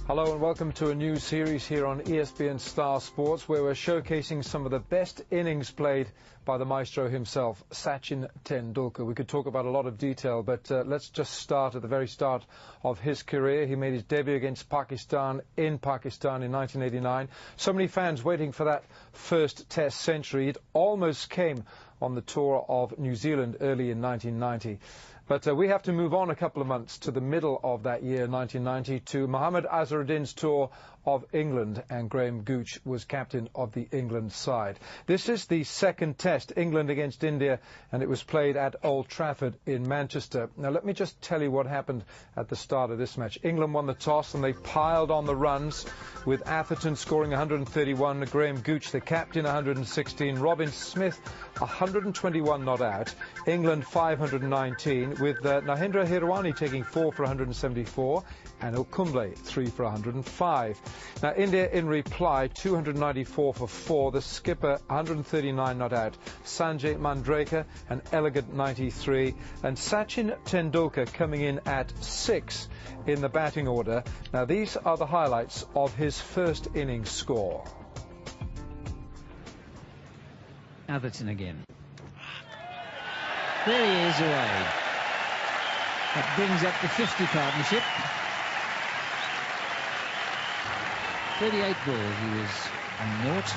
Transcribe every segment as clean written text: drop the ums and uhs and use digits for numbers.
Hello and welcome to a new series here on ESPN Star Sports, where we're showcasing some of the best innings played by the maestro himself, Sachin Tendulkar. We could talk about a lot of detail, but let's just start at the very start of his career. He made his debut against Pakistan in 1989. So many fans waiting for that first Test century. It almost came on the tour of New Zealand early in 1990. But we have to move on a couple of months to the middle of that year, 1990, to Mohammad Azharuddin's tour of England, and Graham Gooch was captain of the England side. This is the second Test, England against India, and it was played at Old Trafford in Manchester. Now, let me just tell you what happened at the start of this match. England won the toss and they piled on the runs, with Atherton scoring 131, Graham Gooch, the captain, 116, Robin Smith, 121 not out, England 519, with Mahendra Hirwani taking 4 for 174, and Kumble 3 for 105. Now, India in reply, 294 for 4, the skipper 139 not out, Sanjay Manjrekar an elegant 93, and Sachin Tendulkar coming in at 6 in the batting order. Now, these are the highlights of his first innings score. Atherton again. There he is, away. That brings up the 50 partnership. 38 balls, he was on naught.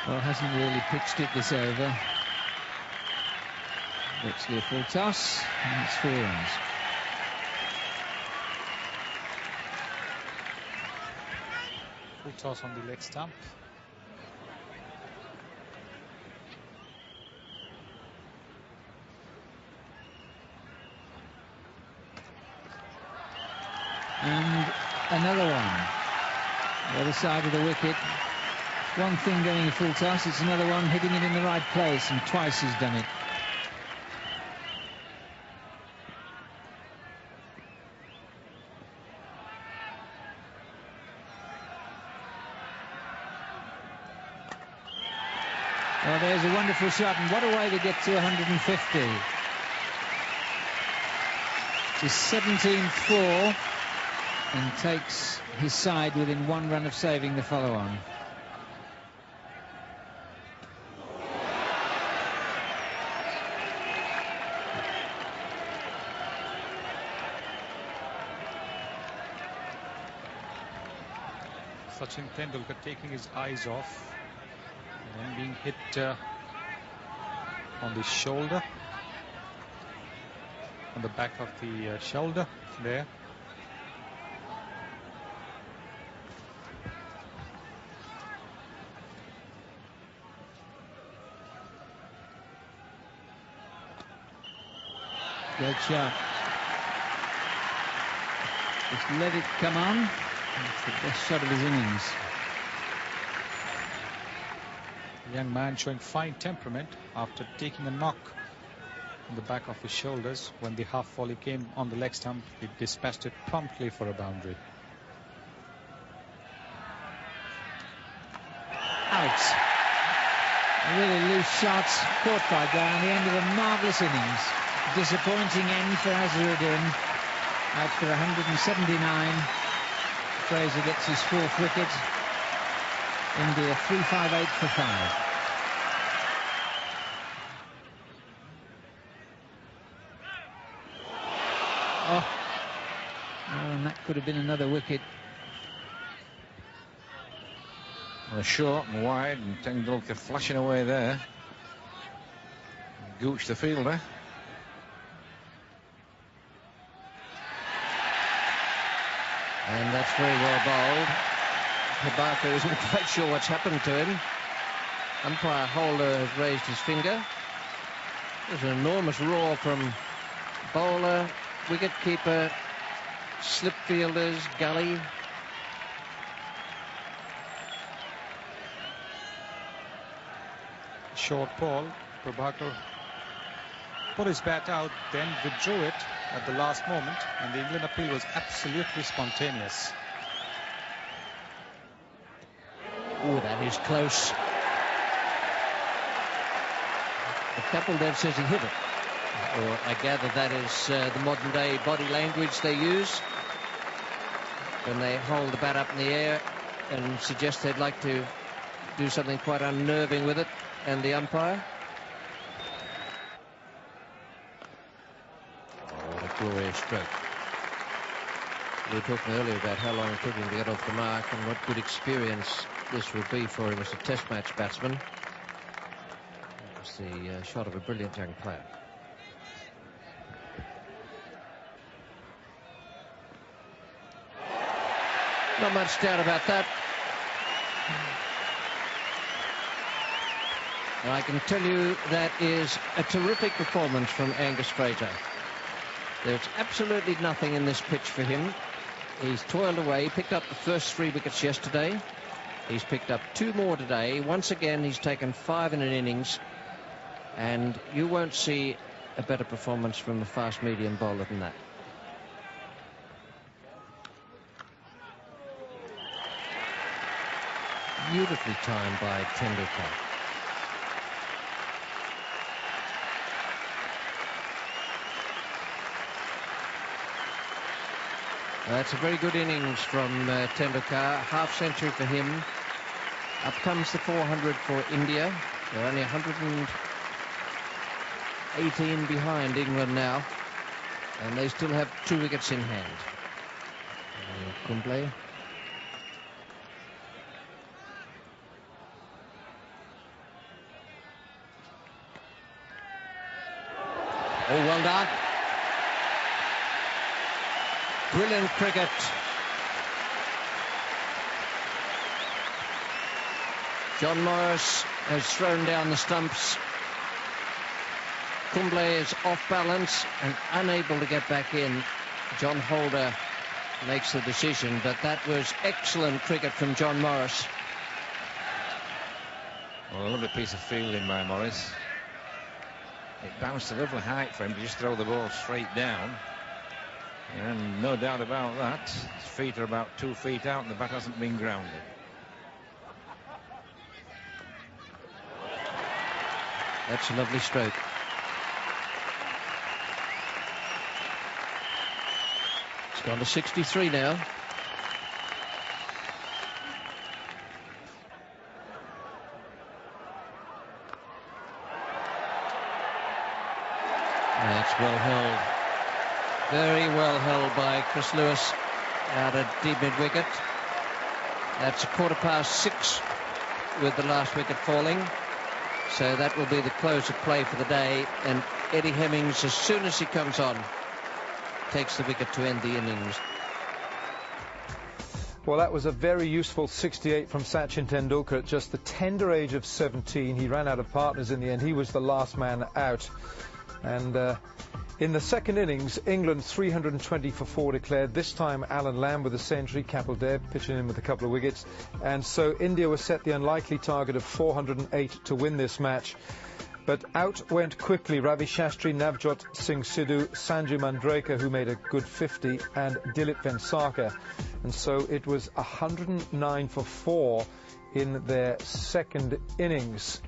Well, hasn't really pitched it this over. Virtually a full toss, and it's 4 runs. Full toss on the leg stump. And another one. The other side of the wicket. One thing going a full toss, it's another one hitting it in the right place, and twice he's done it. Well, there's a wonderful shot, and what a way to get to 150. It's 17-4, and takes his side within 1 run of saving the follow-on. Sachin Tendulkar taking his eyes off, and then being hit on the shoulder, on the back of the shoulder there. Good shot. Just let it come on. It's the best shot of his innings. The young man showing fine temperament after taking a knock on the back of his shoulders. When the half volley came on the leg stump, he dispatched it promptly for a boundary. Out. A really loose shot caught by Down, the end of a marvellous innings. Disappointing end for Azharuddin. Out for 179. Fraser gets his 4th wicket. India 358 for 5. Oh, and that could have been another wicket. Well, short and wide, and Tendulkar flashing away there. Gooch the fielder. And that's very well bowled. Prabhakar isn't quite sure what's happened to him. Umpire Holder has raised his finger. There's an enormous roar from bowler, wicketkeeper, slip fielders, gully. Short ball. Prabhakar put his bat out, then withdrew it at the last moment, and the England appeal was absolutely spontaneous. Oh, that is close. But Kapildev says he hit it. Or I gather that is the modern day body language they use when they hold the bat up in the air and suggest they'd like to do something quite unnerving with it, and the umpire. Oh, what a glorious stroke. We were talking earlier about how long it took him to get off the mark and what good experience this would be for him as a test match batsman. That was the shot of a brilliant young player. Not much doubt about that. And I can tell you that is a terrific performance from Angus Fraser. There's absolutely nothing in this pitch for him. He's toiled away. He picked up the first 3 wickets yesterday. He's picked up 2 more today. Once again, he's taken 5 in an innings. And you won't see a better performance from a fast medium bowler than that. Beautifully timed by Tendulkar. That's a very good innings from Tendulkar. Half century for him. Up comes the 400 for India. They're only 118 behind England now. And they still have 2 wickets in hand. Kumble. Oh, well done. Brilliant cricket. John Morris has thrown down the stumps. Kumble is off balance and unable to get back in. John Holder makes the decision, but that was excellent cricket from John Morris. Well, a lovely piece of fielding by Morris. It bounced a lovely height for him to just throw the ball straight down. And no doubt about that. His feet are about 2 feet out and the bat hasn't been grounded. That's a lovely stroke. It's gone to 63 now. That's well held. Very well held by Chris Lewis out at deep mid-wicket. That's 6:15 with the last wicket falling. So that will be the close of play for the day. And Eddie Hemmings, as soon as he comes on, takes the wicket to end the innings. Well, that was a very useful 68 from Sachin Tendulkar at just the tender age of 17. He ran out of partners in the end. He was the last man out. And in the second innings, England 320 for 4 declared. This time Alan Lamb with a century, Kapildev pitching in with a couple of wickets. And so India was set the unlikely target of 408 to win this match. But out went quickly Ravi Shastri, Navjot Singh Sidhu, Sanju Mandrake, who made a good 50, and Dilip Vengsarkar. And so it was 109 for 4 in their second innings.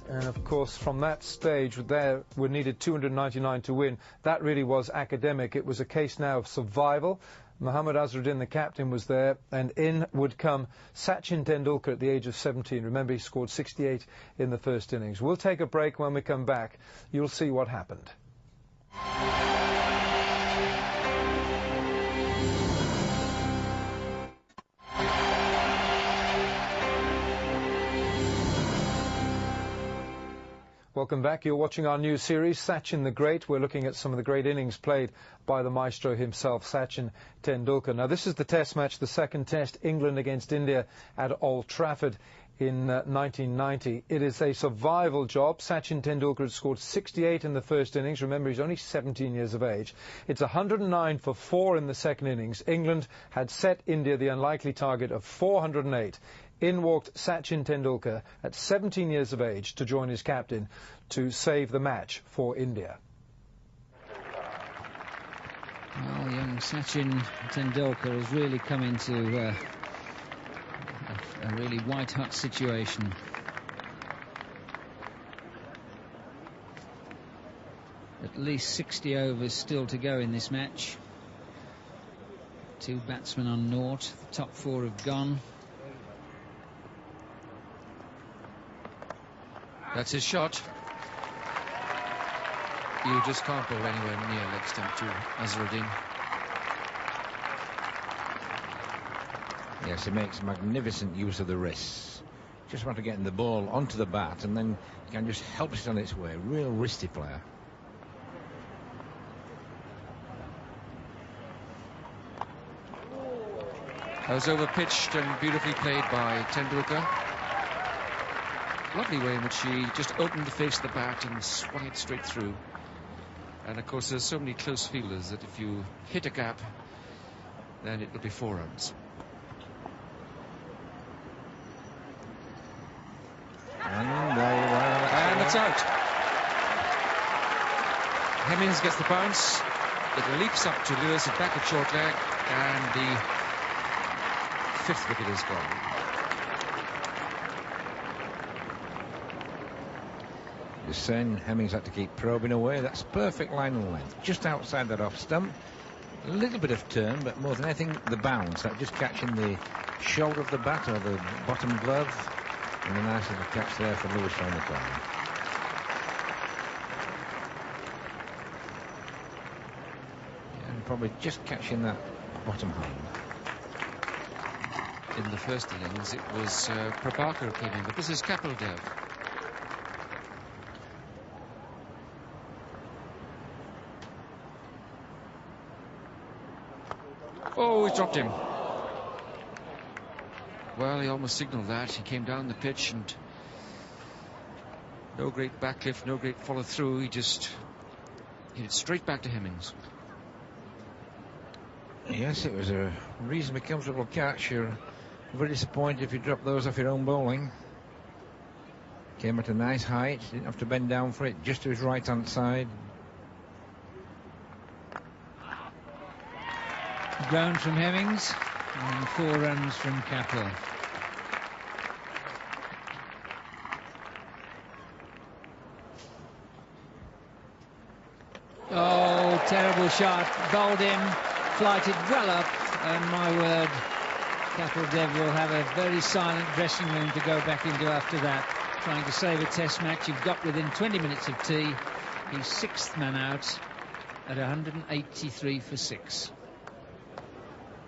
And of course, from that stage, there were needed 299 to win. That really was academic. It was a case now of survival. Mohammad Azharuddin, the captain, was there, and in would come Sachin Tendulkar at the age of 17. Remember, he scored 68 in the first innings. We'll take a break. When we come back, you'll see what happened. Welcome back. You're watching our new series, Sachin the Great. We're looking at some of the great innings played by the maestro himself, Sachin Tendulkar. Now, this is the test match, the second test, England against India at Old Trafford in 1990. It is a survival job. Sachin Tendulkar had scored 68 in the first innings. Remember, he's only 17 years of age. It's 109 for 4 in the second innings. England had set India the unlikely target of 408. In walked Sachin Tendulkar at 17 years of age to join his captain to save the match for India. Well, young Sachin Tendulkar has really come into a really white-hot situation. At least 60 overs still to go in this match. 2 batsmen on naught. The top 4 have gone. That's his shot. You just can't bowl anywhere near leg stump to Azharuddin. Yes, he makes magnificent use of the wrists. Just want to get the ball onto the bat and then he can just help it on its way. Real wristy player. That was over pitched and beautifully played by Tendulkar. Lovely way in which he just opened the face of the bat and swung it straight through. And of course there's so many close fielders that if you hit a gap, then it'll be 4 runs. And it's out. Hemmings gets the bounce. It leaps up to Lewis at back at short leg, and the 5th wicket is gone. Just saying, Hemmings had to keep probing away. That's perfect line and length. Just outside that off stump. A little bit of turn, but more than anything, the bounce. That just catching the shoulder of the bat or the bottom glove. And a nice little catch there for Lewis on the corner. Yeah, and probably just catching that bottom hand. In the first innings, it was Prabhakar who came in, but this is Kapil Dev. Oh, he dropped him. Well, he almost signalled that. He came down the pitch and no great backlift, no great follow through. He just hit it straight back to Hemmings. Yes, it was a reasonably comfortable catch. You're very disappointed if you drop those off your own bowling. Came at a nice height. Didn't have to bend down for it. Just to his right hand side. Ground from Hemmings and 4 runs from Kapil. Oh, terrible shot. Bowled in, flighted well up, and my word, Kapil Dev will have a very silent dressing room to go back into after that. Trying to save a test match. You've got within 20 minutes of tea. He's 6th man out at 183 for 6.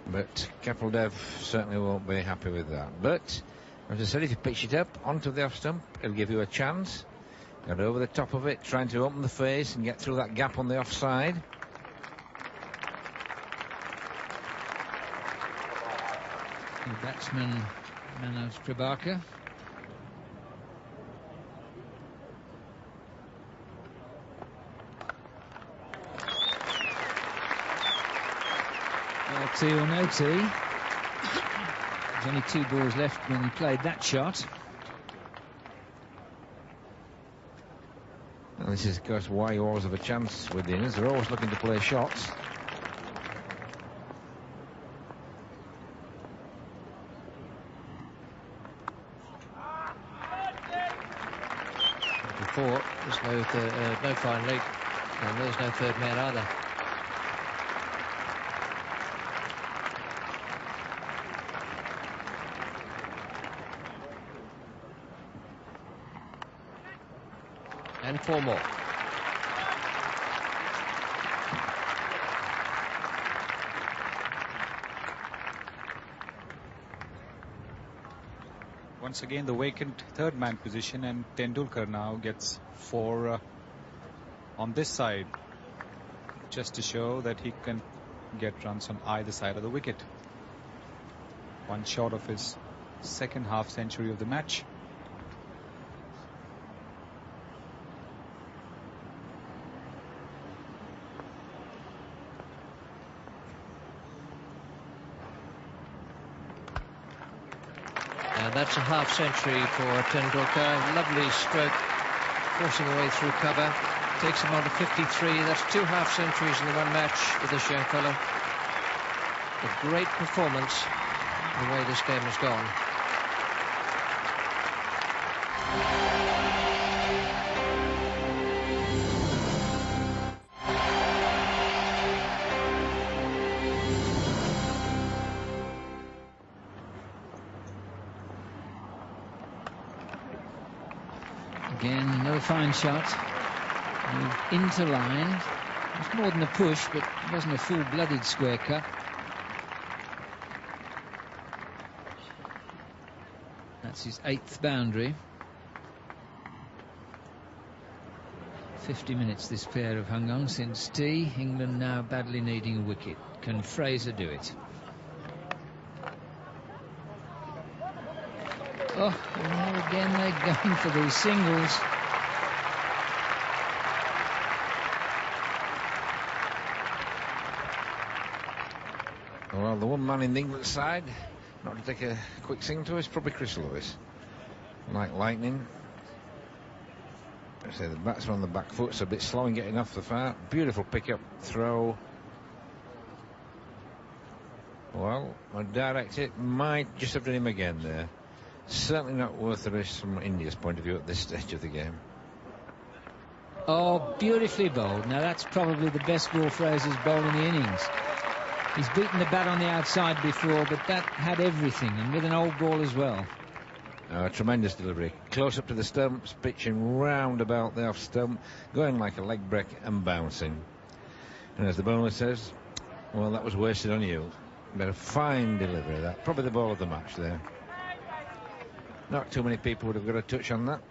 But Kapil Dev certainly won't be happy with that. But, as I said, if you pitch it up onto the off stump, it'll give you a chance. Got over the top of it, trying to open the face and get through that gap on the offside. The batsman, Manoj Prabhakar. Tea or no tea. There's only 2 balls left when he played that shot. And this is, of course, why you always have a chance with the innings. They're always looking to play shots. Before, there's no fine leg, and there's no 3rd man either. And 4 more. Once again, the vacant 3rd man position, and Tendulkar now gets 4 on this side, just to show that he can get runs on either side of the wicket. 1 short of his 2nd half century of the match. And that's a half century for Tendulkar. Lovely stroke, forcing away through cover. Takes him on to 53. That's 2 half centuries in the one match with this young fellow. A great performance the way this game has gone. Again, another fine shot. Moved into line. It was more than a push, but it wasn't a full-blooded square cut. That's his 8th boundary. 50 minutes this pair have hung on since tea. England now badly needing a wicket. Can Fraser do it? Oh, and there again they're going for these singles. Well, the one man in the England side not to take a quick single to is probably Chris Lewis. Like lightning. I say the batsman on the back foot, so a bit slow in getting off the far. Beautiful pick-up throw. Well, my director might just have done him again there. Certainly not worth the risk from India's point of view at this stage of the game. Oh, beautifully bowled. Now that's probably the best ball Fraser's bowled in the innings. He's beaten the bat on the outside before, but that had everything, and with an old ball as well. Tremendous delivery. Close up to the stumps, pitching round about the off stump, going like a leg break and bouncing. And as the bowler says, well, that was wasted on you. But a fine delivery, that. Probably the ball of the match there. Not too many people would have got a touch on that.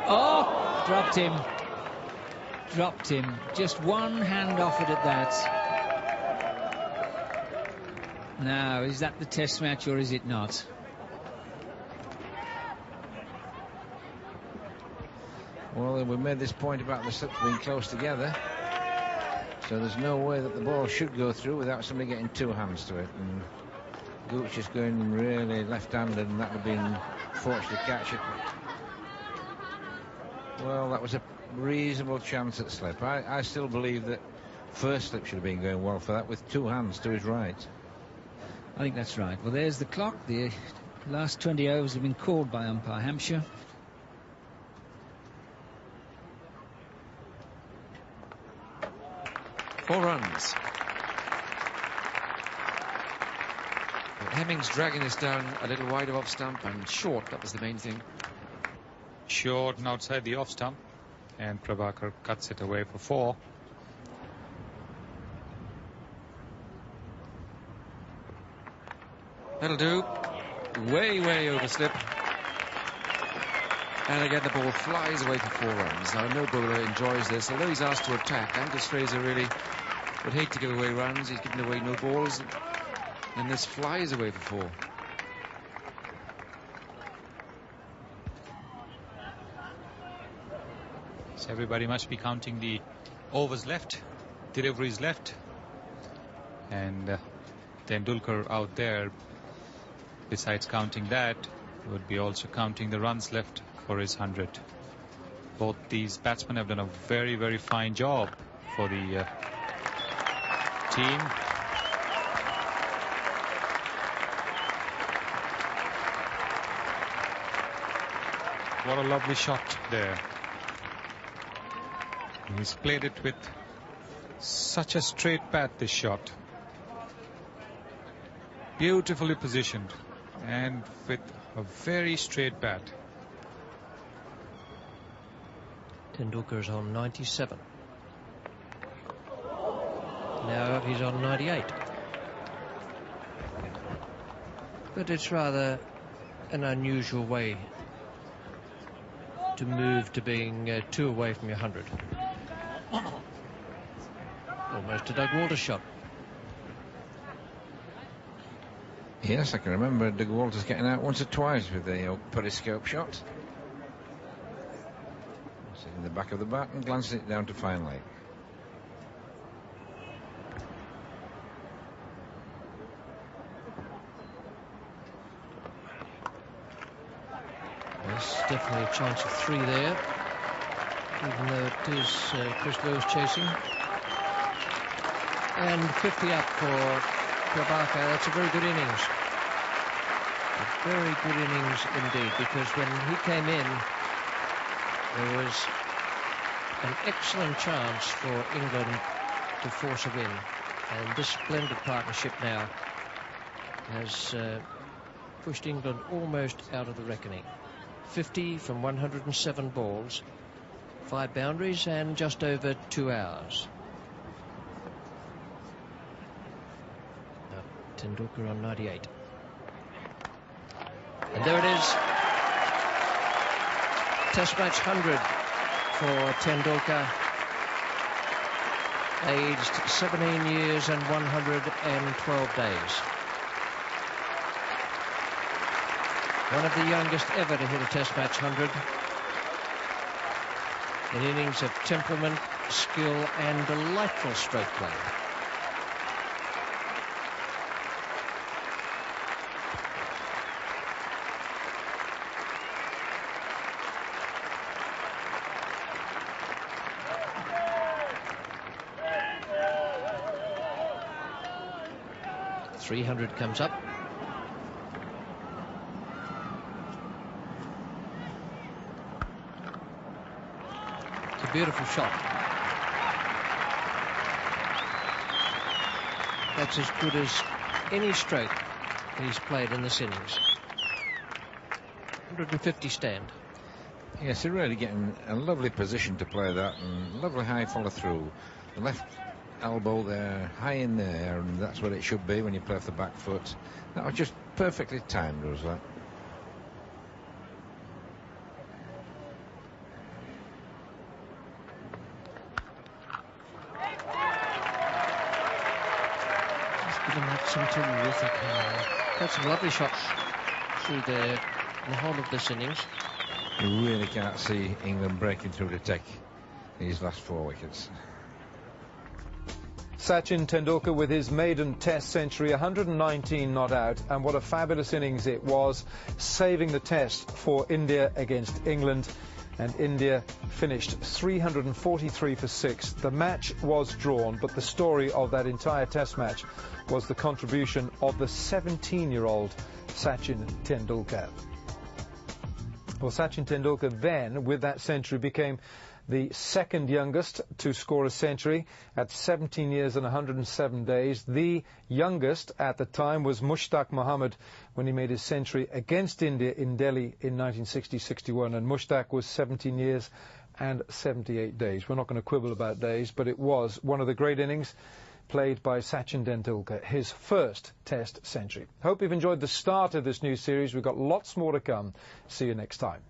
Oh, dropped him. Dropped him. Just one hand offered at that. Now, is that the test match or is it not? Well, we made this point about the slips being close together. So there's no way that the ball should go through without somebody getting two hands to it. And Gooch is going really left-handed, and that would have been fortunate to catch it. Well, that was a reasonable chance at slip. I still believe that first slip should have been going well for that, with two hands to his right. I think that's right. Well, there's the clock. The last 20 overs have been called by umpire Hampshire. Four runs. Hemmings dragging this down a little wide of off stump and short. That was the main thing. Short and outside the off stump, and Prabhakar cuts it away for 4. That'll do. Way overslip. And again the ball flies away for 4 runs. Now no bowler enjoys this, although he's asked to attack. Angus Fraser really would hate to give away runs. He's given away no balls, and this flies away for 4. So everybody must be counting the overs left, deliveries left, and Tendulkar out there, besides counting that, would be also counting the runs left for his 100. Both these batsmen have done a very fine job for the team. What a lovely shot there. He's played it with such a straight bat, this shot. Beautifully positioned and with a very straight bat. Tendulkar's on 97. Now he's on 98. But it's rather an unusual way to move to being 2 away from your 100. Almost a Doug Walters shot. Yes, I can remember Doug Walters getting out once or twice with the periscope shot. Sitting in the back of the bat and glancing it down to fine leg. There's definitely a chance of 3 there, even though it is Chris Lewis chasing. And 50 up for Prabhakar. That's a very good innings. A very good innings indeed, because when he came in, there was an excellent chance for England to force a win. And this splendid partnership now has pushed England almost out of the reckoning. 50 from 107 balls, 5 boundaries and just over 2 hours. Now, Tendulkar on 98. And there it is. Test match 100 for Tendulkar. Aged 17 years and 112 days. One of the youngest ever to hit a Test match 100. An innings of temperament, skill and delightful stroke play. .300 comes up. It's a beautiful shot. That's as good as any stroke he's played in this innings. 150 stand. Yes, you're really getting a lovely position to play that, and lovely high follow through. The left elbow there, high in the air, and that's what it should be when you play off the back foot. That was just perfectly timed, was that? Just giving that some terrific power. Had some lovely shots through the whole of this innings. You really can't see England breaking through to take these last 4 wickets. Sachin Tendulkar with his maiden Test century, 119 not out, and what a fabulous innings it was, saving the Test for India against England. And India finished 343 for 6. The match was drawn, but the story of that entire Test match was the contribution of the 17-year-old Sachin Tendulkar. Well, Sachin Tendulkar then, with that century, became the second youngest to score a century at 17 years and 107 days. The youngest at the time was Mushtaq Mohammed when he made his century against India in Delhi in 1960-61, and Mushtaq was 17 years and 78 days. We're not going to quibble about days, but it was one of the great innings played by Sachin Tendulkar, his first Test century. Hope you've enjoyed the start of this new series. We've got lots more to come. See you next time.